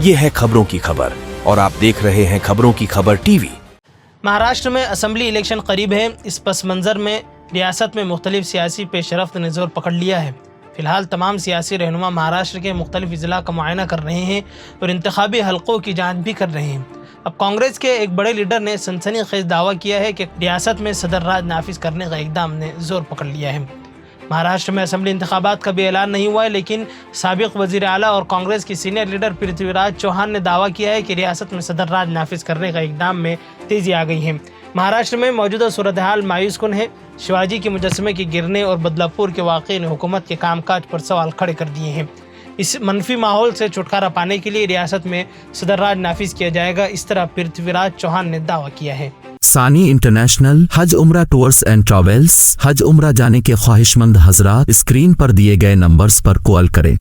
ये है खबरों की खबर और आप देख रहे हैं खबरों की खबर टीवी। महाराष्ट्र में असम्बली इलेक्शन करीब है। इस पस मंज़र में रियासत में मुख्तलिफ सियासी पेशरफ्त ने जोर पकड़ लिया है। फ़िलहाल तमाम सियासी रहनुमा महाराष्ट्र के मुख्तलिफ अजला का मुआयना कर रहे हैं और इंतखाबी हलकों की जांच भी कर रहे हैं। अब कांग्रेस के एक बड़े लीडर ने सनसनीखेज दावा किया है कि रियासत में सदर राज नाफिज करने का इक़दाम ने जोर पकड़ लिया है। महाराष्ट्र में असम्बली इंतखाबात का भी ऐलान नहीं हुआ है, लेकिन साबिक़ वज़ीर आला और कांग्रेस की सीनियर लीडर पृथ्वीराज चौहान ने दावा किया है कि रियासत में सदर राज नाफिज करने का इक़दाम में तेज़ी आ गई है। महाराष्ट्र में मौजूदा सूरत हाल मायूस कुन है। शिवाजी के मुजस्समे के गिरने और बदलापुर के वाक़े ने हुकूमत के कामकाज पर सवाल खड़े कर दिए हैं। इस मनफी माहौल से छुटकारा पाने के लिए रियासत में सदर राज नाफिज किया जाएगा, इस तरह पृथ्वीराज चौहान ने दावा किया है। सानी इंटरनेशनल हज उम्रा टूर्स एंड ट्रैवल्स। हज उम्रा जाने के ख्वाहिशमंद हजरात स्क्रीन पर दिए गए नंबर्स पर कॉल करें।